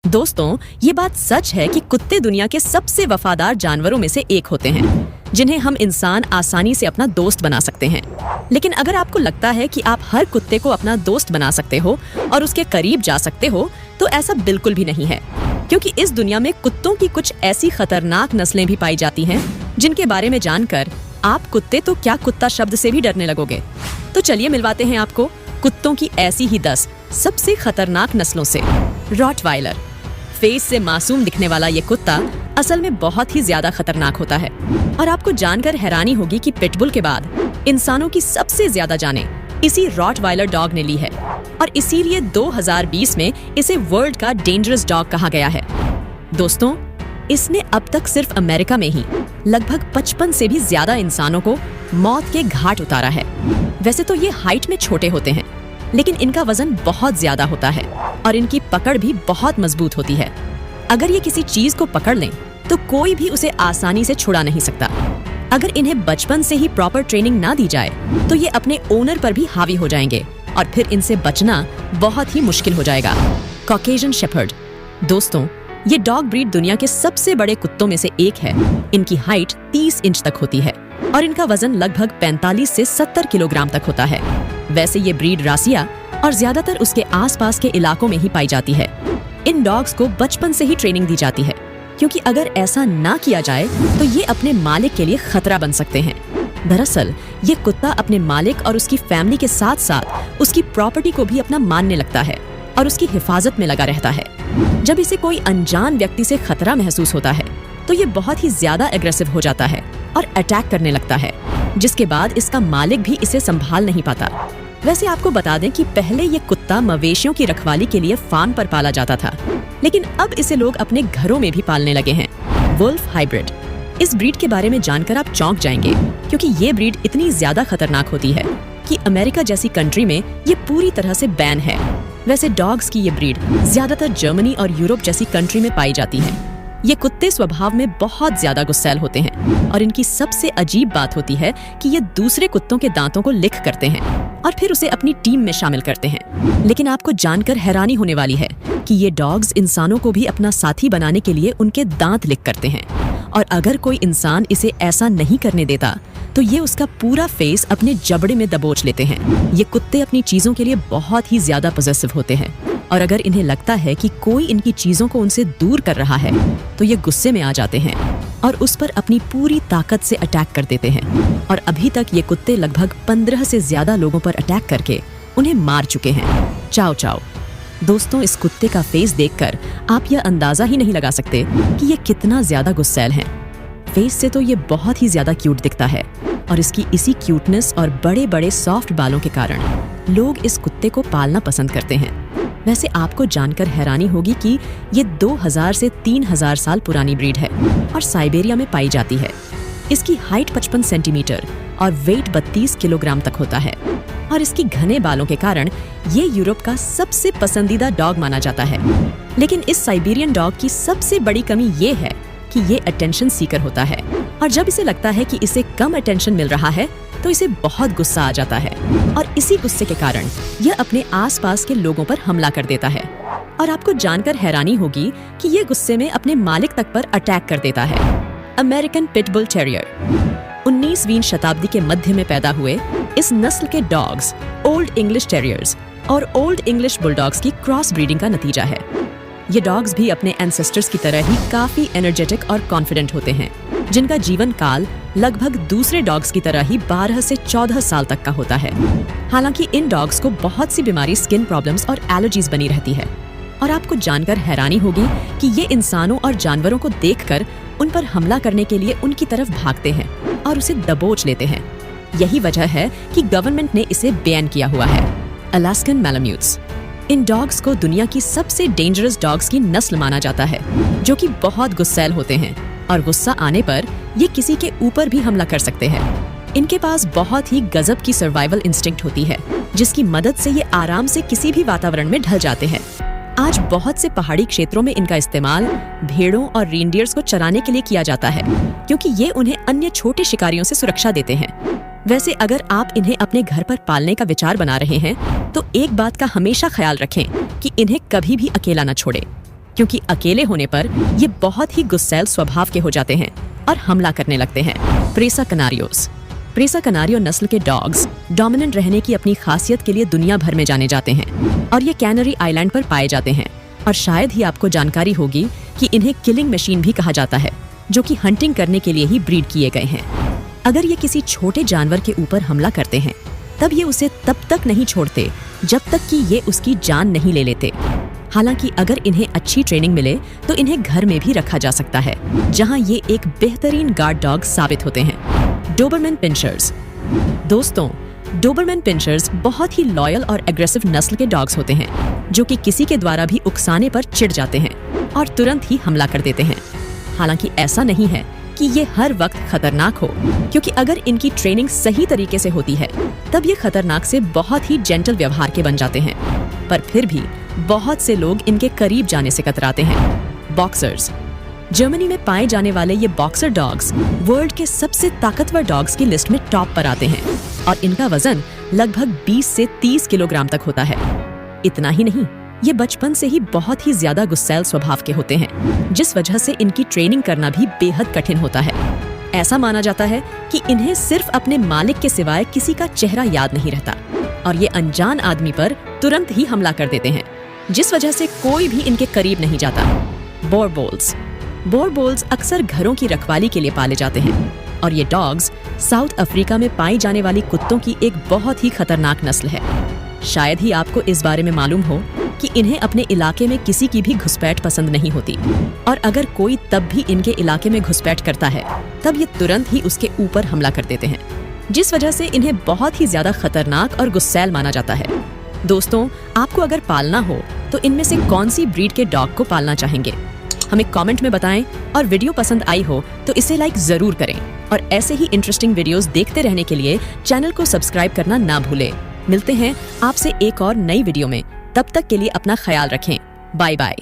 दोस्तों, ये बात सच है कि कुत्ते दुनिया के सबसे वफादार जानवरों में से एक होते हैं, जिन्हें हम इंसान आसानी से अपना दोस्त बना सकते हैं। लेकिन अगर आपको लगता है कि आप हर कुत्ते को अपना दोस्त बना सकते हो और उसके करीब जा सकते हो, तो ऐसा बिल्कुल भी नहीं है, क्योंकि इस दुनिया में कुत्तों की कुछ ऐसी खतरनाक नस्लें भी पाई जाती हैं, जिनके बारे में जानकर आप कुत्ते तो क्या कुत्ता शब्द से भी डरने लगोगे। तो चलिए मिलवाते हैं आपको कुत्तों की ऐसी ही 10 सबसे खतरनाक नस्लों से। रॉटवाइलर। फेस से मासूम दिखने वाला ये कुत्ता असल में बहुत ही ज्यादा खतरनाक होता है, और आपको जानकर हैरानी होगी कि पिटबुल के बाद इंसानों की सबसे ज्यादा जानें इसी रॉटवाइलर डॉग ने ली है, और इसीलिए 2020 में इसे वर्ल्ड का डेंजरस डॉग कहा गया है। दोस्तों, इसने अब तक सिर्फ अमेरिका में ही लगभग 55 से भी ज्यादा इंसानों को मौत के घाट उतारा है। वैसे तो ये हाइट में छोटे होते हैं, लेकिन इनका वजन बहुत ज्यादा होता है और इनकी पकड़ भी बहुत मजबूत होती है। अगर ये किसी चीज को पकड़ लें तो कोई भी उसे आसानी से छुड़ा नहीं सकता। अगर इन्हें बचपन से ही प्रॉपर ट्रेनिंग ना दी जाए तो ये अपने ओनर पर भी हावी हो जाएंगे और फिर इनसे बचना बहुत ही मुश्किल हो जाएगा। Caucasian shepherd. दोस्तों, ये डॉग ब्रीड दुनिया के सबसे बड़े कुत्तों में से एक है। इनकी हाइट 30 इंच तक होती है और इनका वजन लगभग 45 से 70 किलोग्राम तक होता है। वैसे ये ब्रीड रासिया और ज्यादातर उसके आसपास के इलाकों में ही पाई जाती है। इन डॉग्स को बचपन से ही ट्रेनिंग दी जाती है, क्योंकि अगर ऐसा ना किया जाए तो ये अपने मालिक के लिए खतरा बन सकते हैं। दरअसल ये कुत्ता अपने मालिक और उसकी फैमिली के साथ साथ उसकी प्रॉपर्टी को भी अपना मानने लगता है और उसकी हिफाजत में लगा रहता है। जब इसे कोई अनजान व्यक्ति से खतरा महसूस होता है तो ये बहुत ही ज्यादा एग्रेसिव हो जाता है और अटैक करने लगता है, जिसके बाद इसका मालिक भी इसे संभाल नहीं पाता। वैसे आपको बता दें कि पहले ये कुत्ता मवेशियों की रखवाली के लिए फार्म पर पाला जाता था, लेकिन अब इसे लोग अपने घरों में भी पालने लगे हैं। Wolf hybrid. इस ब्रीड के बारे में जानकर आप चौंक जाएंगे, क्योंकि ये ब्रीड इतनी ज्यादा खतरनाक होती है कि अमेरिका जैसी कंट्री में ये पूरी तरह से बैन है। वैसे डॉग्स की ये ब्रीड ज्यादातर जर्मनी और यूरोप जैसी कंट्री में पाई जाती है। ये कुत्ते स्वभाव में बहुत ज्यादा गुस्सैल होते हैं और इनकी सबसे अजीब बात होती है कि ये दूसरे कुत्तों के दांतों को लिक करते हैं और फिर उसे अपनी टीम में शामिल करते हैं। लेकिन आपको जानकर हैरानी होने वाली है कि ये डॉग्स इंसानों को भी अपना साथी बनाने के लिए उनके दांत लिक करते हैं, और अगर कोई इंसान इसे ऐसा नहीं करने देता तो ये उसका पूरा फेस अपने जबड़े में दबोच लेते हैं। ये कुत्ते अपनी चीजों के लिए बहुत ही ज्यादा पॉसेसिव होते हैं, और अगर इन्हें लगता है कि कोई इनकी चीजों को उनसे दूर कर रहा है तो ये गुस्से में आ जाते हैं और उस पर अपनी पूरी ताकत से अटैक कर देते हैं। और अभी तक ये कुत्ते लगभग 15 से ज्यादा लोगों पर अटैक करके उन्हें मार चुके हैं। चाओ चाओ। दोस्तों, इस कुत्ते का फेस देखकर आप यह अंदाजा ही नहीं लगा सकते कि ये कितना ज्यादा गुस्सैल है। फेस से तो ये बहुत ही ज्यादा क्यूट दिखता है, और इसकी इसी क्यूटनेस और बड़े बड़े सॉफ्ट बालों के कारण लोग इस कुत्ते को पालना पसंद करते हैं। वैसे आपको जानकर हैरानी होगी कि ये 2000 से 3000 साल पुरानी ब्रीड है और साइबेरिया में पाई जाती है। इसकी हाइट 55 सेंटीमीटर और वेट 32 किलोग्राम तक होता है, और इसकी घने बालों के कारण ये यूरोप का सबसे पसंदीदा डॉग माना जाता है। लेकिन इस साइबेरियन डॉग की सबसे बड़ी कमी ये है कि ये अटेंशन सीकर होता है, और जब इसे लगता है कि इसे कम अटेंशन मिल रहा है तो इसे बहुत गुस्सा आ जाता है, और इसी गुस्से के कारण यह अपने आसपास के लोगों पर हमला कर देता है। और आपको जानकर हैरानी होगी कि ये गुस्से में अपने मालिक तक पर अटैक कर देता है। American pitbull terrier. 19वीं शताब्दी के मध्य में पैदा हुए इस नस्ल के डॉग्स ओल्ड इंग्लिश टेरियर्स और ओल्ड इंग्लिश बुलडॉग्स की क्रॉस ब्रीडिंग का नतीजा है। ये डॉग्स भी अपने एंसेस्टर्स की तरह ही काफी एनर्जेटिक और कॉन्फिडेंट होते हैं, जिनका जीवन काल लगभग दूसरे डॉग्स की तरह ही 12 से 14 साल तक का होता है। हालांकि इन डॉग्स को बहुत सी बीमारी, स्किन प्रॉब्लम्स और एलर्जीज बनी रहती है, और आपको जानकर हैरानी होगी कि ये इंसानों और जानवरों को देखकर उन पर हमला करने के लिए उनकी तरफ भागते हैं और उसे दबोच लेते हैं। यही वजह है कि गवर्नमेंट ने इसे बैन किया हुआ है। अलास्कन मैलाम्यूट्स। इन डॉग्स को दुनिया की सबसे डेंजरस डॉग्स की नस्ल माना जाता है, जो कि बहुत गुस्सैल होते हैं, और गुस्सा आने पर ये किसी के ऊपर भी हमला कर सकते हैं। इनके पास बहुत ही गजब की सर्वाइवल इंस्टिंक्ट होती है, जिसकी मदद से ये आराम से किसी भी वातावरण में ढल जाते हैं। आज बहुत से पहाड़ी क्षेत्रों में इनका इस्तेमाल भेड़ों और रेनडियर्स को चराने के लिए किया जाता है, क्योंकि ये उन्हें अन्य छोटे शिकारियों से सुरक्षा देते हैं। वैसे अगर आप इन्हें अपने घर पर पालने का विचार बना रहे हैं तो एक बात का हमेशा ख्याल रखें कि इन्हें कभी भी अकेला न छोड़ें, क्योंकि अकेले होने पर ये बहुत ही गुस्सैल स्वभाव के हो जाते हैं और हमला करने लगते हैं। प्रेसा कनारियोस। प्रेसा कनारियो नस्ल के डॉग्स डोमिनेंट रहने की अपनी खासियत के लिए दुनिया भर में जाने जाते हैं और ये कैनरी आइलैंड पर पाए जाते हैं। और शायद ही आपको जानकारी होगी कि इन्हें किलिंग मशीन भी कहा जाता है, जो कि हंटिंग करने के लिए ही ब्रीड किए गए हैं। अगर ये किसी छोटे जानवर के ऊपर हमला करते हैं तब ये उसे तब तक नहीं छोड़ते जब तक कि ये उसकी जान नहीं ले लेते। हालांकि अगर इन्हें अच्छी ट्रेनिंग मिले तो इन्हें घर में भी रखा जा सकता है, जहां ये एक बेहतरीन गार्ड डॉग साबित होते हैं। डोबरमैन पिंचर्स। दोस्तों, डोबरमैन पिंचर्स बहुत ही लॉयल और एग्रेसिव नस्ल के डॉग्स होते हैं, जो कि किसी के द्वारा भी उकसाने पर चिढ़ जाते हैं और तुरंत ही हमला कर देते हैं। हालांकि ऐसा नहीं है कि ये हर वक्त खतरनाक हो, क्योंकि अगर इनकी ट्रेनिंग सही तरीके से होती है तब ये खतरनाक से बहुत ही जेंटल व्यवहार के बन जाते हैं। पर फिर भी बहुत से लोग इनके करीब जाने से कतराते हैं। बॉक्सर्स। जर्मनी में पाए जाने वाले ये बॉक्सर डॉग्स वर्ल्ड के सबसे ताकतवर डॉग्स की लिस्ट में टॉप पर आते हैं और इनका वजन लगभग 20 से 30 किलोग्राम तक होता है। इतना ही नहीं, ये बचपन से ही बहुत ही ज्यादा गुस्सैल स्वभाव के होते हैं, जिस वजह से इनकी ट्रेनिंग करना भी बेहद कठिन होता है। ऐसा माना जाता है कि इन्हें सिर्फ अपने मालिक के सिवाय किसी का चेहरा याद नहीं रहता और ये अनजान आदमी पर तुरंत ही हमला कर देते हैं, जिस वजह से कोई भी इनके करीब नहीं जाता। बोरबोल्स। बोरबोल्स अक्सर घरों की रखवाली के लिए पाले जाते हैं और ये डॉग्स साउथ अफ्रीका में पाई जाने वाली कुत्तों की एक बहुत ही खतरनाक नस्ल है। शायद ही आपको इस बारे में मालूम हो कि इन्हें अपने इलाके में किसी की भी घुसपैठ पसंद नहीं होती और अगर कोई तब भी इनके इलाके में घुसपैठ करता है तब ये तुरंत ही उसके ऊपर हमला कर देते हैं, जिस वजह से इन्हें बहुत ही ज्यादा खतरनाक और गुस्सैल माना जाता है। दोस्तों, आपको अगर पालना हो तो इनमें से कौन सी ब्रीड के डॉग को पालना चाहेंगे? हमें कमेंट में बताएं और वीडियो पसंद आई हो तो इसे लाइक जरूर करें और ऐसे ही इंटरेस्टिंग वीडियोस देखते रहने के लिए चैनल को सब्सक्राइब करना ना भूलें। मिलते हैं आपसे एक और नई वीडियो में, तब तक के लिए अपना ख्याल रखें। Bye bye.